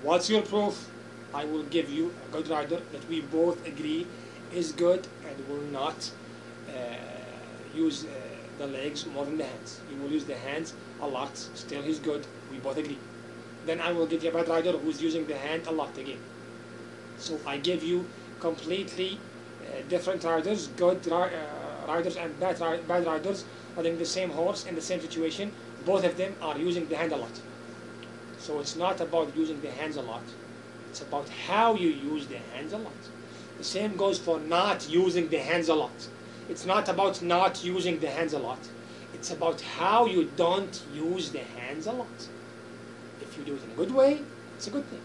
What's your proof? I will give you a good rider that we both agree is good and will not use the legs more than the hands. He will use the hands a lot, still he's good, we both agree. Then I will give you a bad rider who's using the hand a lot again. So I give you completely different riders, good riders and bad riders, riding the same horse in the same situation. Both of them are using the hand a lot. So it's not about using the hands a lot, it's about how you use the hands a lot. The same goes for not using the hands a lot. It's not about not using the hands a lot, it's about how you don't use the hands a lot. If you do it in a good way, it's a good thing.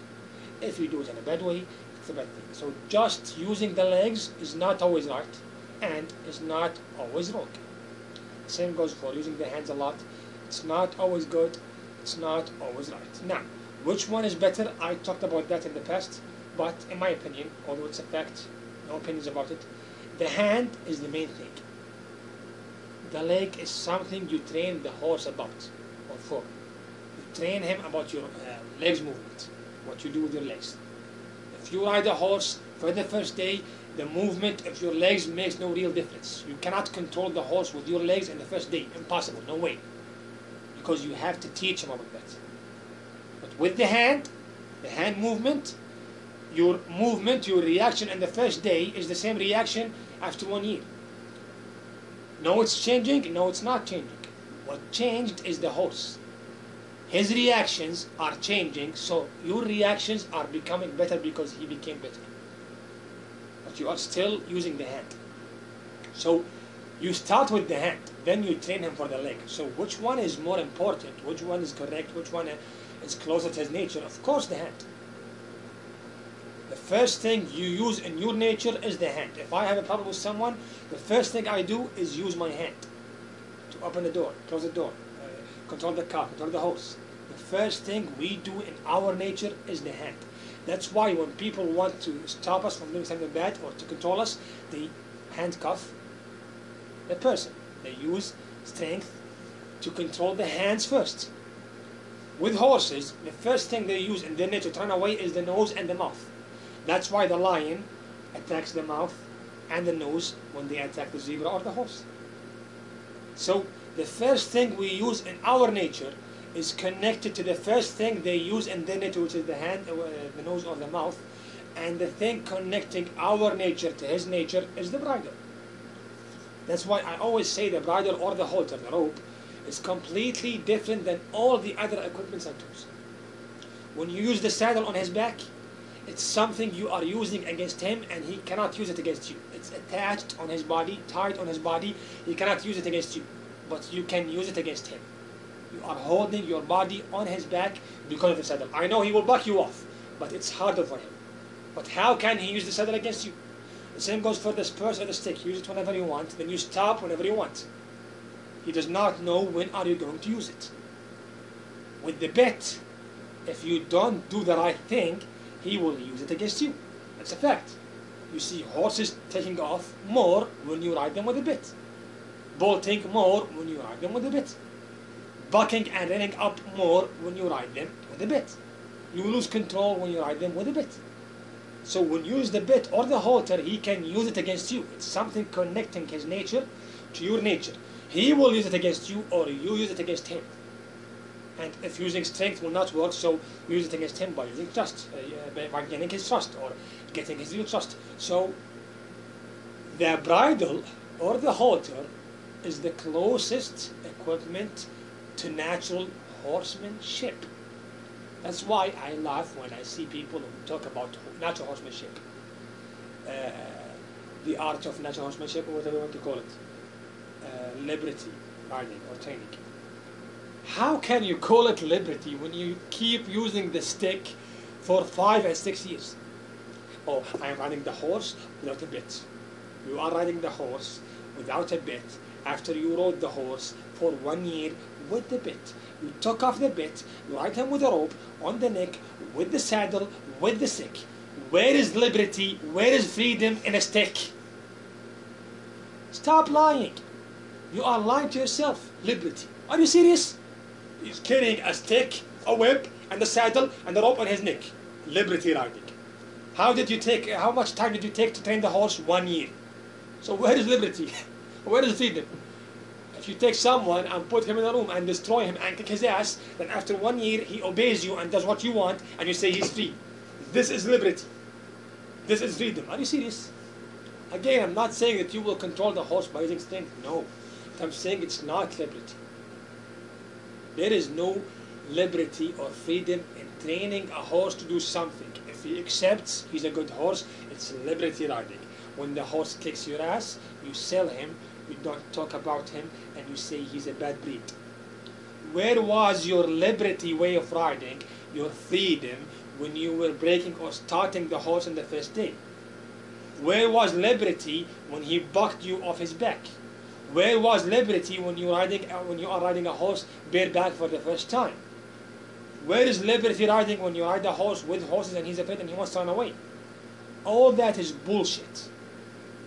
If you do it in a bad way, it's a bad thing. So just using the legs is not always right and is not always wrong. The same goes for using the hands a lot. It's not always good, it's not always right. Now, which one is better? I talked about that in the past, but in my opinion, although it's a fact, no opinions about it, the hand is the main thing. The leg is something you train the horse about or for. You train him about your legs movement, what you do with your legs. If you ride a horse for the first day, the movement of your legs makes no real difference. You cannot control the horse with your legs in the first day. Impossible, no way. Because you have to teach him about that. But with the hand movement, your reaction in the first day is the same reaction after 1 year. No, it's changing, no, it's not changing. What changed is the horse. His reactions are changing, so your reactions are becoming better because he became better. But you are still using the hand. So you start with the hand, then you train him for the leg. So which one is more important? Which one is correct? Which one is closer to his nature? Of course the hand. The first thing you use in your nature is the hand. If I have a problem with someone, the first thing I do is use my hand to open the door, close the door, control the car, control the horse. The first thing we do in our nature is the hand. That's why when people want to stop us from doing something bad or to control us, they handcuff the person. They use strength to control the hands first. With horses, the first thing they use in their nature to run away is the nose and the mouth. That's why the lion attacks the mouth and the nose when they attack the zebra or the horse. So the first thing we use in our nature is connected to the first thing they use in their nature, which is the hand, the nose or the mouth. And the thing connecting our nature to his nature is the bridle. That's why I always say the bridle or the halter, the rope, is completely different than all the other equipments and tools. When you use the saddle on his back, it's something you are using against him and he cannot use it against you. It's attached on his body, tied on his body. He cannot use it against you, but you can use it against him. You are holding your body on his back because of the saddle. I know he will buck you off, but it's harder for him. But how can he use the saddle against you? The same goes for the spurs or the stick. Use it whenever you want, then you stop whenever you want. He does not know when are you going to use it. With the bit, if you don't do the right thing, he will use it against you. That's a fact. You see horses taking off more when you ride them with a bit. Bolting more when you ride them with a bit. Bucking and running up more when you ride them with a bit. You lose control when you ride them with a bit. So when you use the bit or the halter, he can use it against you. It's something connecting his nature to your nature. He will use it against you or you use it against him. And if using strength will not work, so use it against him by using trust, by gaining his trust or getting his real trust. So the bridle or the halter is the closest equipment to natural horsemanship. That's why I laugh when I see people who talk about natural horsemanship, the art of natural horsemanship, or whatever you want to call it, liberty riding or training. How can you call it liberty when you keep using the stick for 5 and 6 years? Oh, I am riding the horse without a bit. You are riding the horse without a bit after you rode the horse for 1 year with the bit. You took off the bit, you ride him with a rope on the neck, with the saddle, with the stick. Where is liberty? Where is freedom in a stick? Stop lying. You are lying to yourself. Liberty. Are you serious? He's carrying a stick, a whip, and the saddle, and the rope on his neck. liberty riding. How much time did you take to train the horse? 1 year. So where is liberty? Where is freedom? If you take someone and put him in a room and destroy him and kick his ass, then after 1 year he obeys you and does what you want, and you say he's free. This is liberty. This is freedom. Are you serious? Again, I'm not saying that you will control the horse by using strength. No. I'm saying it's not liberty. There is no liberty or freedom in training a horse to do something. If he accepts he's a good horse, it's liberty riding. When the horse kicks your ass, you sell him, you don't talk about him, and you say he's a bad breed. Where was your liberty way of riding, your freedom, when you were breaking or starting the horse on the first day? Where was liberty when he bucked you off his back? Where was liberty when you are riding a horse bareback for the first time? Where is liberty riding when you ride a horse with horses and he's afraid and he wants to run away? All that is bullshit.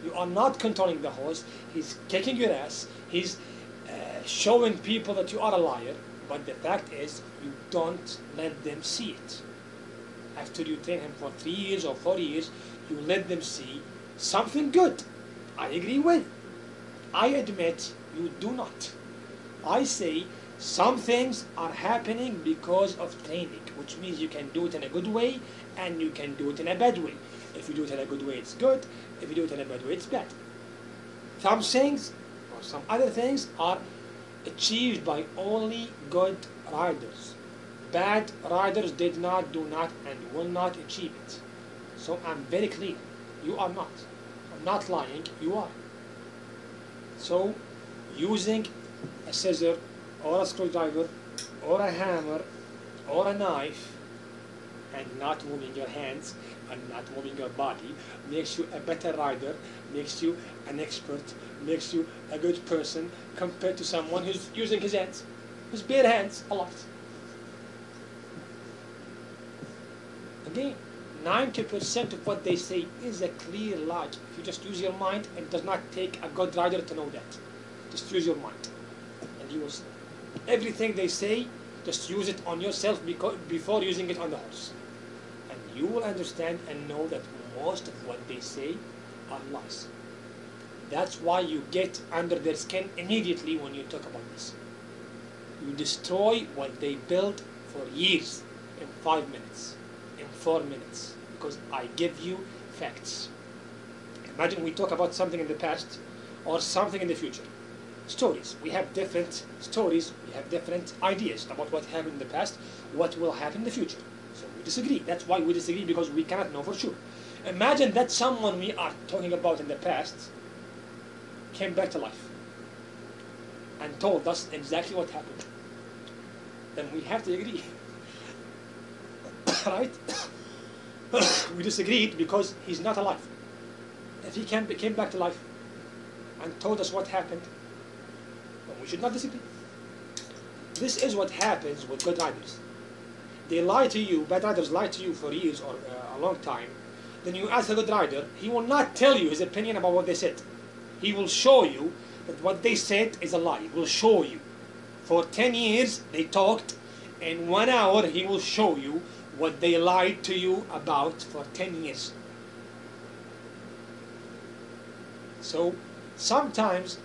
You are not controlling the horse. He's kicking your ass. He's showing people that you are a liar. But the fact is, you don't let them see it. After you train him for 3 years or 4 years, you let them see something good. I agree with. I admit you do not. I say some things are happening because of training, which means you can do it in a good way and you can do it in a bad way. If you do it in a good way, it's good. If you do it in a bad way, it's bad. Some things or some other things are achieved by only good riders. Bad riders did not, do not, and will not achieve it. So I'm very clear. You are not. I'm not lying. You are. So using a scissor or a screwdriver or a hammer or a knife and not moving your hands and not moving your body makes you a better rider, makes you an expert, makes you a good person compared to someone who's using his hands, his bare hands a lot. Again, 90% of what they say is a clear lie. If you just use your mind, it does not take a good rider to know that. Just use your mind and you will see. Everything they say, just use it on yourself before using it on the horse. And you will understand and know that most of what they say are lies. That's why you get under their skin immediately when you talk about this. You destroy what they built for years in 5 minutes, in 4 minutes, because I give you facts. Imagine we talk about something in the past or something in the future. Stories. We have different stories, we have different ideas about what happened in the past, what will happen in the future. So we disagree. That's why we disagree, because we cannot know for sure. Imagine that someone we are talking about in the past came back to life and told us exactly what happened. Then we have to agree. Right? We disagreed because he's not alive. If he came back to life and told us what happened, then we should not disagree. This is what happens with good riders. They lie to you, bad riders lie to you for years or a long time. Then you ask a good rider, he will not tell you his opinion about what they said. He will show you that what they said is a lie. He will show you. For 10 years they talked, in 1 hour he will show you what they lied to you about for 10 years. So sometimes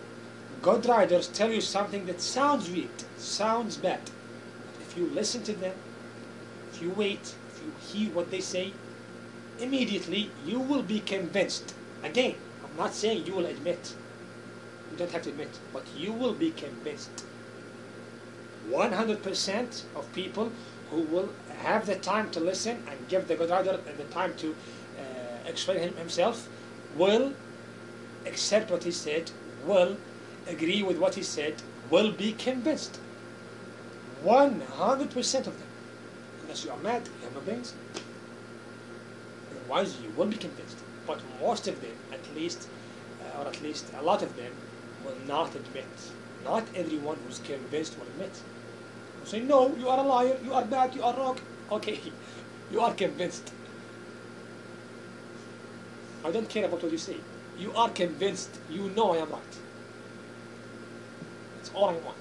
good riders tell you something that sounds weird, sounds bad. If you listen to them, if you wait, if you hear what they say, immediately you will be convinced. Again, I'm not saying you will admit. You don't have to admit, but you will be convinced. 100% of people who will have the time to listen and give the good rider the time to explain himself will accept what he said, will agree with what he said, will be convinced. 100% of them. Unless you are mad, you have no brains. Otherwise, you will be convinced. But most of them, at least a lot of them, will not admit. Not everyone who's convinced will admit. You say, no, you are a liar, you are bad, you are wrong. Okay, you are convinced. I don't care about what you say. You are convinced. You know I am right. That's all I want.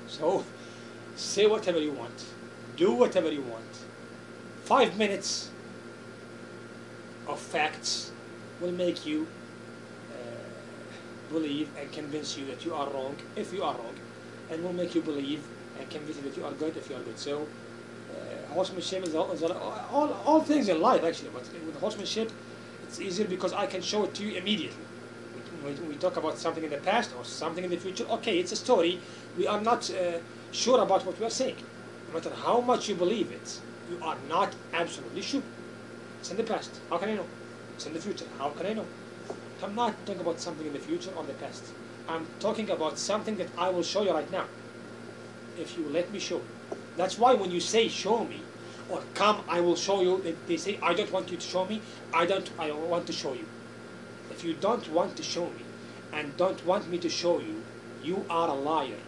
So, say whatever you want. Do whatever you want. 5 minutes of facts will make you believe and convince you that you are wrong if you are wrong, and will make you believe and convince you that you are good if you are good. So horsemanship is all things in life actually, but with horsemanship it's easier because I can show it to you immediately. We talk about something in the past or something in the future, okay, it's a story, we are not sure about what we are saying. No matter how much you believe it, you are not absolutely sure. It's in the past, how can I know? It's in the future, how can I know? I'm not talking about something in the future or the past. I'm talking about something that I will show you right now, if you let me show. That's why when you say show me, or come I will show you, they say I don't want you to show me, I want to show you. If you don't want to show me and don't want me to show you, you are a liar.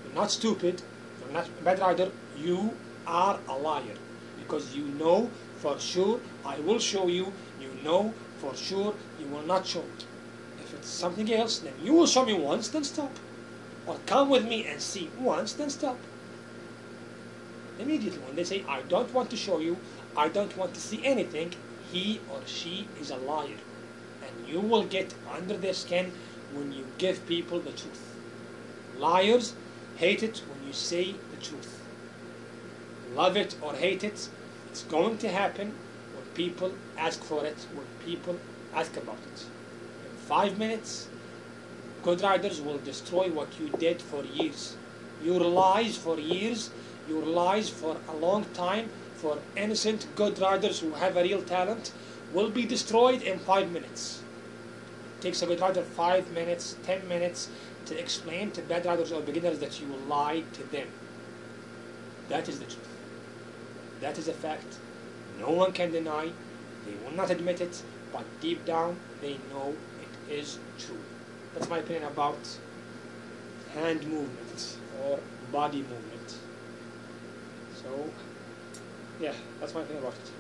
You're not stupid, you're not a bad rider, you are a liar. Because you know for sure I will show you, you know for sure you will not show me. If it's something else, then you will show me once, then stop. Or come with me and see once, then stop. Immediately when they say I don't want to show you, I don't want to see anything, he or she is a liar. And you will get under their skin when you give people the truth. Liars hate it when you say the truth. Love it or hate it, it's going to happen when people ask for it, when people ask about it. In 5 minutes, good riders will destroy what you did for years. Your lies for years, your lies for a long time, for innocent good riders who have a real talent, will be destroyed in 5 minutes. It takes a good rider 5 minutes, 10 minutes to explain to bad riders or beginners that you lied to them. That is the truth. That is a fact. No one can deny. They will not admit it, but deep down they know it is true. That's my opinion about hand movement or body movement. So, yeah, that's my opinion about it.